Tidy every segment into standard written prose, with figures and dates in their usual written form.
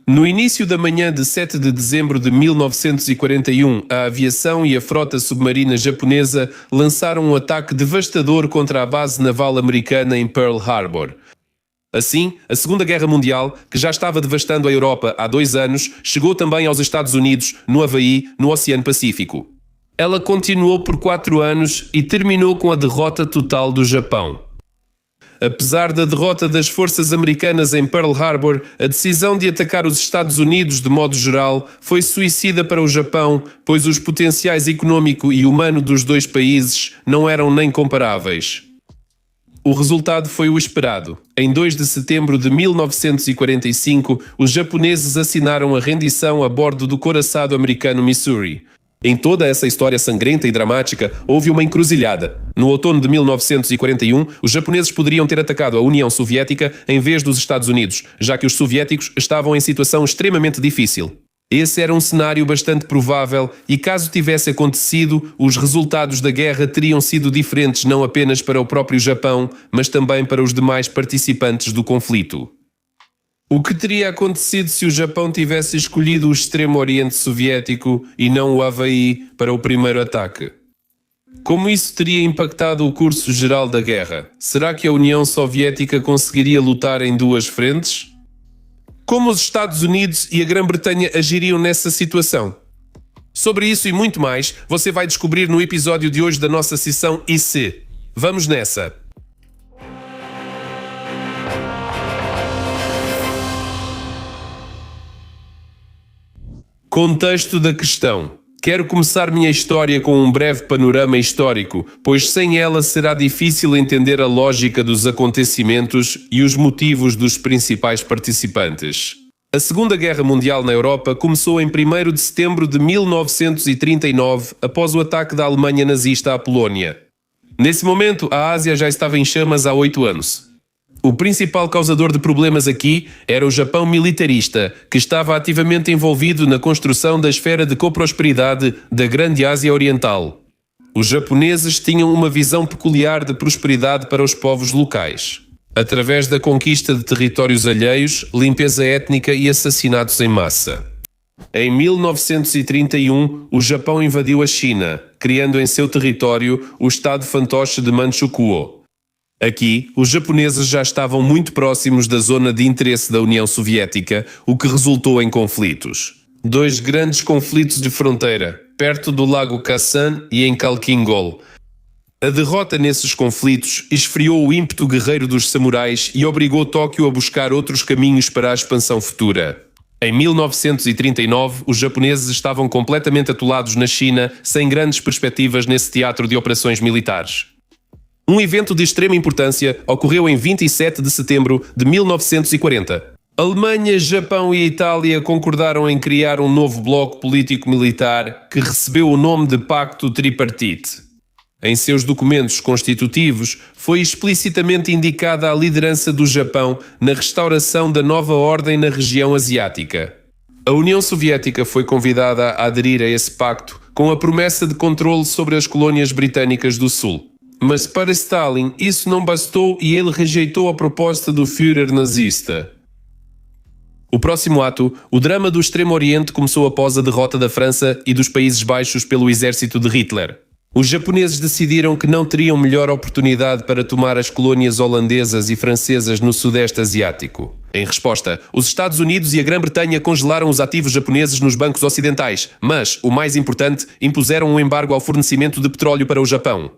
No início da manhã de 7 de dezembro de 1941, a aviação e a frota submarina japonesa lançaram um ataque devastador contra a base naval americana em Pearl Harbor. Assim, a Segunda Guerra Mundial, que já estava devastando a Europa há 2 anos, chegou também aos Estados Unidos, no Havaí, no Oceano Pacífico. Ela continuou por 4 anos e terminou com a derrota total do Japão. Apesar da derrota das forças americanas em Pearl Harbor, a decisão de atacar os Estados Unidos de modo geral foi suicida para o Japão, pois os potenciais econômico e humano dos dois países não eram nem comparáveis. O resultado foi o esperado. Em 2 de setembro de 1945, os japoneses assinaram a rendição a bordo do couraçado americano Missouri. Em toda essa história sangrenta e dramática, houve uma encruzilhada. No outono de 1941, os japoneses poderiam ter atacado a União Soviética em vez dos Estados Unidos, já que os soviéticos estavam em situação extremamente difícil. Esse era um cenário bastante provável e, caso tivesse acontecido, os resultados da guerra teriam sido diferentes não apenas para o próprio Japão, mas também para os demais participantes do conflito. O que teria acontecido se o Japão tivesse escolhido o Extremo Oriente Soviético e não o Havaí para o primeiro ataque? Como isso teria impactado o curso geral da guerra? Será que a União Soviética conseguiria lutar em 2 frentes? Como os Estados Unidos e a Grã-Bretanha agiriam nessa situação? Sobre isso e muito mais, você vai descobrir no episódio de hoje da nossa sessão IC. Vamos nessa! Contexto da questão. Quero começar minha história com um breve panorama histórico, pois sem ela será difícil entender a lógica dos acontecimentos e os motivos dos principais participantes. A Segunda Guerra Mundial na Europa começou em 1º de setembro de 1939, após o ataque da Alemanha nazista à Polónia. Nesse momento, a Ásia já estava em chamas há 8 anos. O principal causador de problemas aqui era o Japão militarista, que estava ativamente envolvido na construção da esfera de coprosperidade da Grande Ásia Oriental. Os japoneses tinham uma visão peculiar de prosperidade para os povos locais, através da conquista de territórios alheios, limpeza étnica e assassinatos em massa. Em 1931, o Japão invadiu a China, criando em seu território o estado fantoche de Manchukuo. Aqui, os japoneses já estavam muito próximos da zona de interesse da União Soviética, o que resultou em conflitos. 2 grandes conflitos de fronteira, perto do lago Khasan e em Khalkhin-Gol. A derrota nesses conflitos esfriou o ímpeto guerreiro dos samurais e obrigou Tóquio a buscar outros caminhos para a expansão futura. Em 1939, os japoneses estavam completamente atolados na China, sem grandes perspectivas nesse teatro de operações militares. Um evento de extrema importância ocorreu em 27 de setembro de 1940. Alemanha, Japão e Itália concordaram em criar um novo bloco político-militar que recebeu o nome de Pacto Tripartite. Em seus documentos constitutivos, foi explicitamente indicada a liderança do Japão na restauração da nova ordem na região asiática. A União Soviética foi convidada a aderir a esse pacto com a promessa de controle sobre as colônias britânicas do Sul. Mas para Stalin isso não bastou e ele rejeitou a proposta do Führer nazista. O próximo ato, o drama do Extremo Oriente, começou após a derrota da França e dos Países Baixos pelo exército de Hitler. Os japoneses decidiram que não teriam melhor oportunidade para tomar as colônias holandesas e francesas no Sudeste Asiático. Em resposta, os Estados Unidos e a Grã-Bretanha congelaram os ativos japoneses nos bancos ocidentais, mas, o mais importante, impuseram um embargo ao fornecimento de petróleo para o Japão.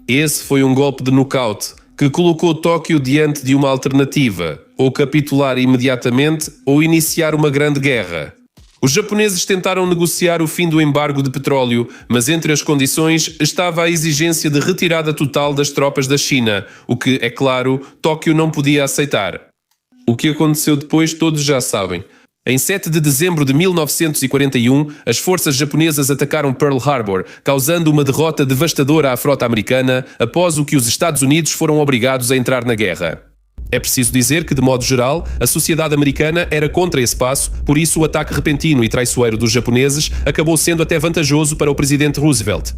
Esse foi um golpe de nocaute que colocou Tóquio diante de uma alternativa, ou capitular imediatamente ou iniciar uma grande guerra. Os japoneses tentaram negociar o fim do embargo de petróleo, mas entre as condições estava a exigência de retirada total das tropas da China, o que, é claro, Tóquio não podia aceitar. O que aconteceu depois todos já sabem. Em 7 de dezembro de 1941, as forças japonesas atacaram Pearl Harbor, causando uma derrota devastadora à frota americana, após o que os Estados Unidos foram obrigados a entrar na guerra. É preciso dizer que, de modo geral, a sociedade americana era contra esse passo, por isso o ataque repentino e traiçoeiro dos japoneses acabou sendo até vantajoso para o presidente Roosevelt.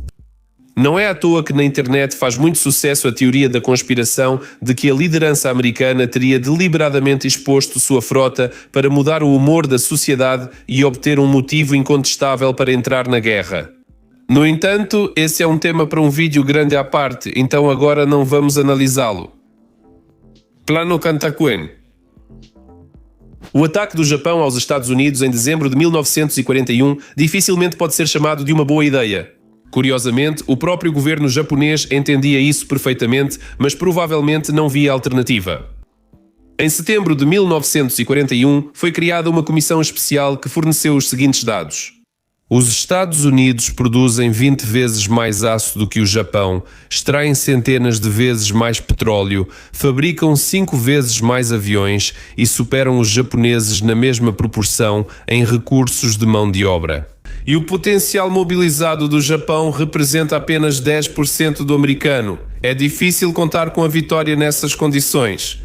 Não é à toa que na internet faz muito sucesso a teoria da conspiração de que a liderança americana teria deliberadamente exposto sua frota para mudar o humor da sociedade e obter um motivo incontestável para entrar na guerra. No entanto, esse é um tema para um vídeo grande à parte, então agora não vamos analisá-lo. Plano Cantacuen. O ataque do Japão aos Estados Unidos em dezembro de 1941 dificilmente pode ser chamado de uma boa ideia. Curiosamente, o próprio governo japonês entendia isso perfeitamente, mas provavelmente não via alternativa. Em setembro de 1941, foi criada uma comissão especial que forneceu os seguintes dados. Os Estados Unidos produzem 20 vezes mais aço do que o Japão, extraem centenas de vezes mais petróleo, fabricam 5 vezes mais aviões e superam os japoneses na mesma proporção em recursos de mão de obra. E o potencial mobilizado do Japão representa apenas 10% do americano. É difícil contar com a vitória nessas condições.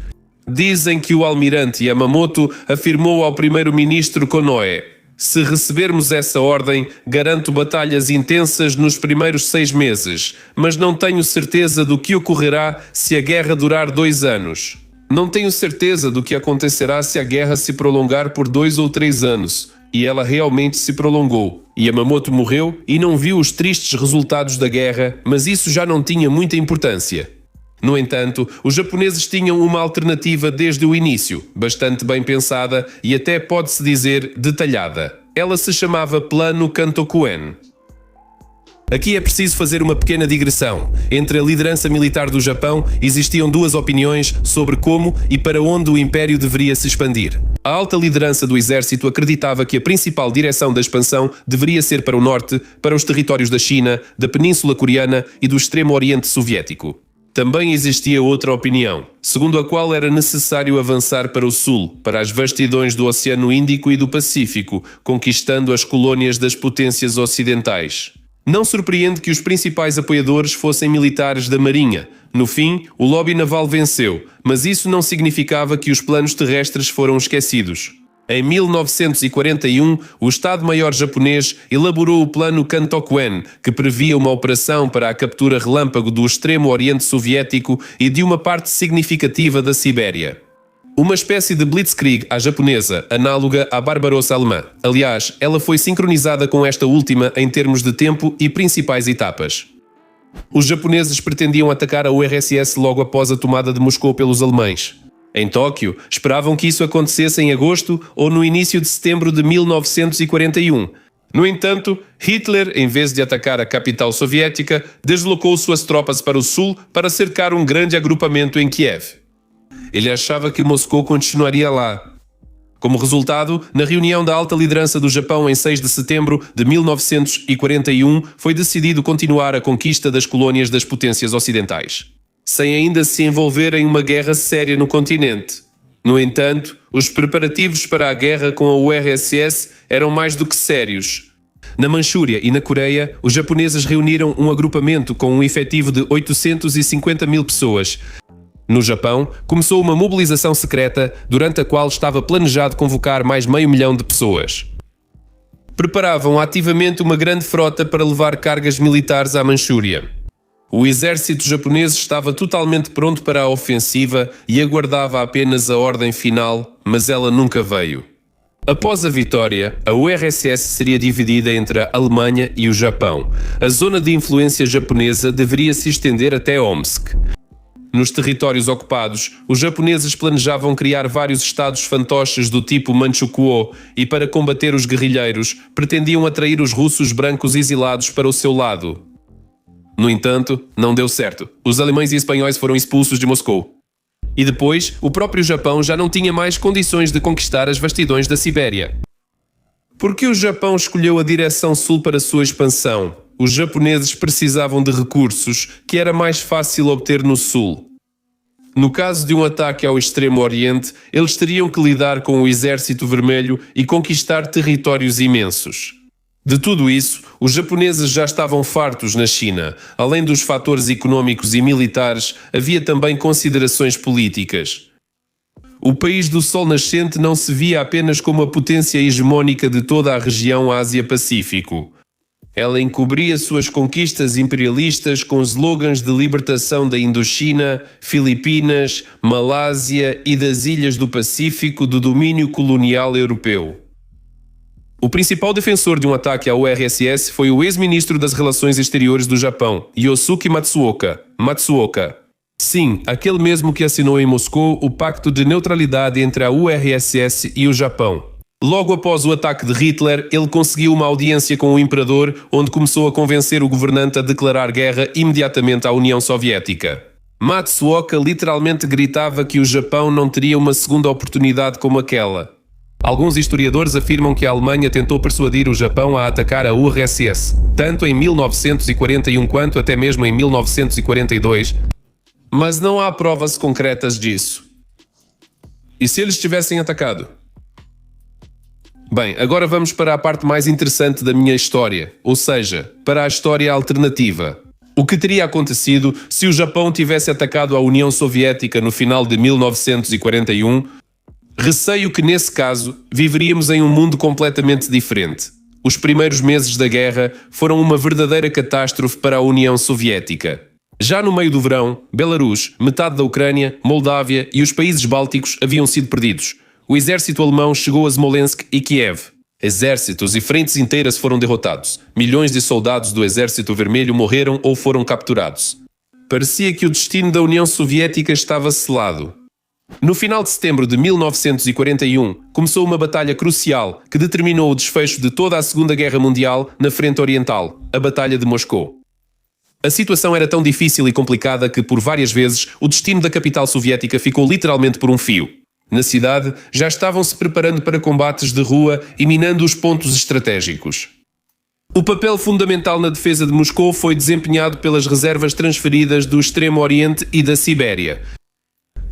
Dizem que o almirante Yamamoto afirmou ao primeiro-ministro Konoe: se recebermos essa ordem, garanto batalhas intensas nos primeiros 6 meses, mas não tenho certeza do que ocorrerá se a guerra durar 2 anos. Não tenho certeza do que acontecerá se a guerra se prolongar por 2 ou 3 anos. E ela realmente se prolongou. Yamamoto morreu e não viu os tristes resultados da guerra, mas isso já não tinha muita importância. No entanto, os japoneses tinham uma alternativa desde o início, bastante bem pensada e até pode-se dizer detalhada. Ela se chamava Plano Cantocuen. Aqui é preciso fazer uma pequena digressão. Entre a liderança militar do Japão existiam 2 opiniões sobre como e para onde o império deveria se expandir. A alta liderança do exército acreditava que a principal direção da expansão deveria ser para o norte, para os territórios da China, da Península Coreana e do Extremo Oriente Soviético. Também existia outra opinião, segundo a qual era necessário avançar para o sul, para as vastidões do Oceano Índico e do Pacífico, conquistando as colônias das potências ocidentais. Não surpreende que os principais apoiadores fossem militares da Marinha. No fim, o lobby naval venceu, mas isso não significava que os planos terrestres foram esquecidos. Em 1941, o Estado-Maior japonês elaborou o Plano Cantocuen, que previa uma operação para a captura relâmpago do Extremo Oriente Soviético e de uma parte significativa da Sibéria. Uma espécie de blitzkrieg à japonesa, análoga à Barbarossa alemã. Aliás, ela foi sincronizada com esta última em termos de tempo e principais etapas. Os japoneses pretendiam atacar a URSS logo após a tomada de Moscou pelos alemães. Em Tóquio, esperavam que isso acontecesse em agosto ou no início de setembro de 1941. No entanto, Hitler, em vez de atacar a capital soviética, deslocou suas tropas para o sul para cercar um grande agrupamento em Kiev. Ele achava que Moscou continuaria lá. Como resultado, na reunião da alta liderança do Japão em 6 de setembro de 1941, foi decidido continuar a conquista das colônias das potências ocidentais, sem ainda se envolver em uma guerra séria no continente. No entanto, os preparativos para a guerra com a URSS eram mais do que sérios. Na Manchúria e na Coreia, os japoneses reuniram um agrupamento com um efetivo de 850 mil pessoas. No Japão, começou uma mobilização secreta, durante a qual estava planejado convocar mais 500 mil de pessoas. Preparavam ativamente uma grande frota para levar cargas militares à Manchúria. O exército japonês estava totalmente pronto para a ofensiva e aguardava apenas a ordem final, mas ela nunca veio. Após a vitória, a URSS seria dividida entre a Alemanha e o Japão. A zona de influência japonesa deveria se estender até Omsk. Nos territórios ocupados, os japoneses planejavam criar vários estados fantoches do tipo Manchukuo e, para combater os guerrilheiros, pretendiam atrair os russos brancos exilados para o seu lado. No entanto, não deu certo. Os alemães e espanhóis foram expulsos de Moscou. E depois, o próprio Japão já não tinha mais condições de conquistar as vastidões da Sibéria. Por que o Japão escolheu a direção sul para sua expansão? Os japoneses precisavam de recursos que era mais fácil obter no sul. No caso de um ataque ao Extremo Oriente, eles teriam que lidar com o Exército Vermelho e conquistar territórios imensos. De tudo isso, os japoneses já estavam fartos na China. Além dos fatores econômicos e militares, havia também considerações políticas. O país do Sol Nascente não se via apenas como a potência hegemónica de toda a região Ásia-Pacífico. Ela encobria suas conquistas imperialistas com slogans de libertação da Indochina, Filipinas, Malásia e das ilhas do Pacífico do domínio colonial europeu. O principal defensor de um ataque à URSS foi o ex-ministro das Relações Exteriores do Japão, Yosuke Matsuoka. Sim, aquele mesmo que assinou em Moscou o pacto de neutralidade entre a URSS e o Japão. Logo após o ataque de Hitler, ele conseguiu uma audiência com o imperador, onde começou a convencer o governante a declarar guerra imediatamente à União Soviética. Matsuoka literalmente gritava que o Japão não teria uma segunda oportunidade como aquela. Alguns historiadores afirmam que a Alemanha tentou persuadir o Japão a atacar a URSS, tanto em 1941 quanto até mesmo em 1942, mas não há provas concretas disso. E se eles tivessem atacado? Bem, agora vamos para a parte mais interessante da minha história, ou seja, para a história alternativa. O que teria acontecido se o Japão tivesse atacado a União Soviética no final de 1941? Receio que, nesse caso, viveríamos em um mundo completamente diferente. Os primeiros meses da guerra foram uma verdadeira catástrofe para a União Soviética. Já no meio do verão, Belarus, metade da Ucrânia, Moldávia e os países bálticos haviam sido perdidos. O exército alemão chegou a Smolensk e Kiev. Exércitos e frentes inteiras foram derrotados. Milhões de soldados do Exército Vermelho morreram ou foram capturados. Parecia que o destino da União Soviética estava selado. No final de setembro de 1941, começou uma batalha crucial que determinou o desfecho de toda a Segunda Guerra Mundial na frente oriental, a Batalha de Moscou. A situação era tão difícil e complicada que, por várias vezes, o destino da capital soviética ficou literalmente por um fio. Na cidade, já estavam-se preparando para combates de rua e minando os pontos estratégicos. O papel fundamental na defesa de Moscou foi desempenhado pelas reservas transferidas do Extremo Oriente e da Sibéria.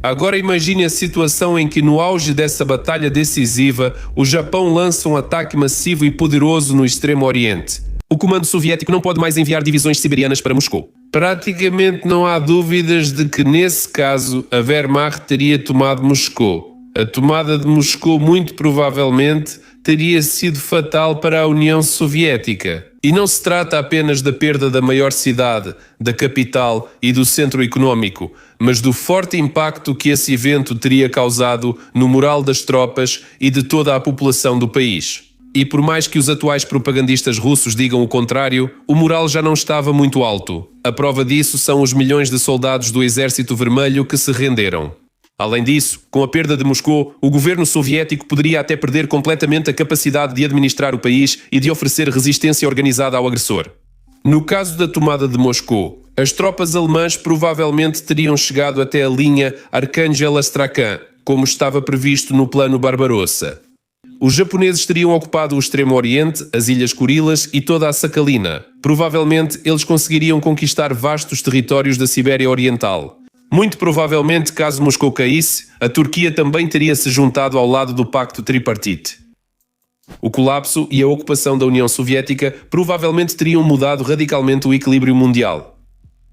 Agora imagine a situação em que, no auge dessa batalha decisiva, o Japão lança um ataque massivo e poderoso no Extremo Oriente. O comando soviético não pode mais enviar divisões siberianas para Moscou. Praticamente não há dúvidas de que, nesse caso, a Wehrmacht teria tomado Moscou. A tomada de Moscou, muito provavelmente, teria sido fatal para a União Soviética. E não se trata apenas da perda da maior cidade, da capital e do centro económico, mas do forte impacto que esse evento teria causado no moral das tropas e de toda a população do país. E por mais que os atuais propagandistas russos digam o contrário, o moral já não estava muito alto. A prova disso são os milhões de soldados do Exército Vermelho que se renderam. Além disso, com a perda de Moscou, o governo soviético poderia até perder completamente a capacidade de administrar o país e de oferecer resistência organizada ao agressor. No caso da tomada de Moscou, as tropas alemãs provavelmente teriam chegado até a linha Arkhangel-Astrakhan, como estava previsto no Plano Barbarossa. Os japoneses teriam ocupado o Extremo Oriente, as Ilhas Kurilas e toda a Sakhalina. Provavelmente eles conseguiriam conquistar vastos territórios da Sibéria Oriental. Muito provavelmente, caso Moscou caísse, a Turquia também teria se juntado ao lado do Pacto Tripartite. O colapso e a ocupação da União Soviética provavelmente teriam mudado radicalmente o equilíbrio mundial.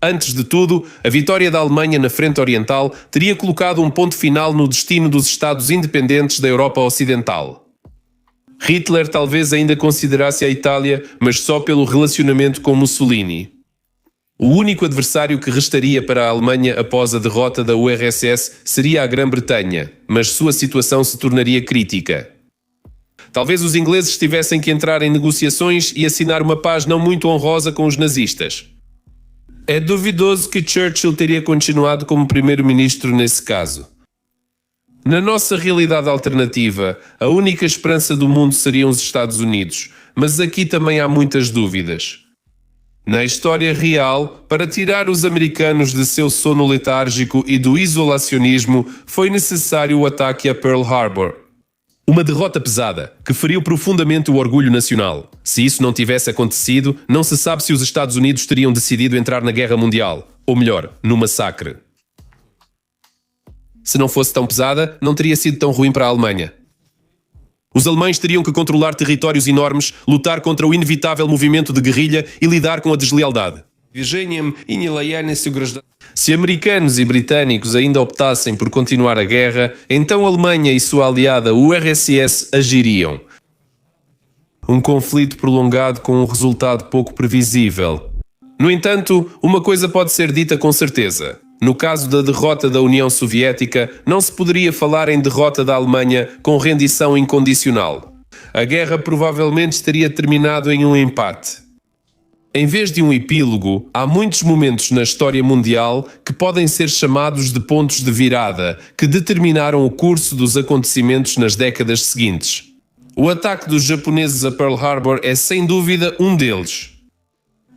Antes de tudo, a vitória da Alemanha na frente oriental teria colocado um ponto final no destino dos Estados independentes da Europa Ocidental. Hitler talvez ainda considerasse a Itália, mas só pelo relacionamento com Mussolini. O único adversário que restaria para a Alemanha após a derrota da URSS seria a Grã-Bretanha, mas sua situação se tornaria crítica. Talvez os ingleses tivessem que entrar em negociações e assinar uma paz não muito honrosa com os nazistas. É duvidoso que Churchill teria continuado como primeiro-ministro nesse caso. Na nossa realidade alternativa, a única esperança do mundo seriam os Estados Unidos, mas aqui também há muitas dúvidas. Na história real, para tirar os americanos de seu sono letárgico e do isolacionismo, foi necessário o ataque a Pearl Harbor. Uma derrota pesada, que feriu profundamente o orgulho nacional. Se isso não tivesse acontecido, não se sabe se os Estados Unidos teriam decidido entrar na Guerra Mundial. Ou melhor, no massacre. Se não fosse tão pesada, não teria sido tão ruim para a Alemanha. Os alemães teriam que controlar territórios enormes, lutar contra o inevitável movimento de guerrilha e lidar com a deslealdade. Se americanos e britânicos ainda optassem por continuar a guerra, então a Alemanha e sua aliada URSS agiriam. um conflito prolongado com um resultado pouco previsível. No entanto, uma coisa pode ser dita com certeza. No caso da derrota da União Soviética, não se poderia falar em derrota da Alemanha com rendição incondicional. A guerra provavelmente teria terminado em um empate. Em vez de um epílogo, há muitos momentos na história mundial que podem ser chamados de pontos de virada, que determinaram o curso dos acontecimentos nas décadas seguintes. O ataque dos japoneses a Pearl Harbor é sem dúvida um deles.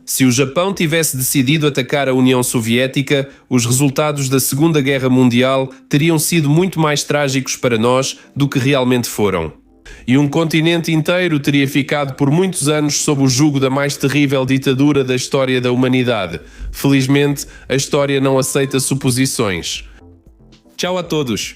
Se o Japão tivesse decidido atacar a União Soviética, os resultados da Segunda Guerra Mundial teriam sido muito mais trágicos para nós do que realmente foram. E um continente inteiro teria ficado por muitos anos sob o jugo da mais terrível ditadura da história da humanidade. Felizmente, a história não aceita suposições. Tchau a todos!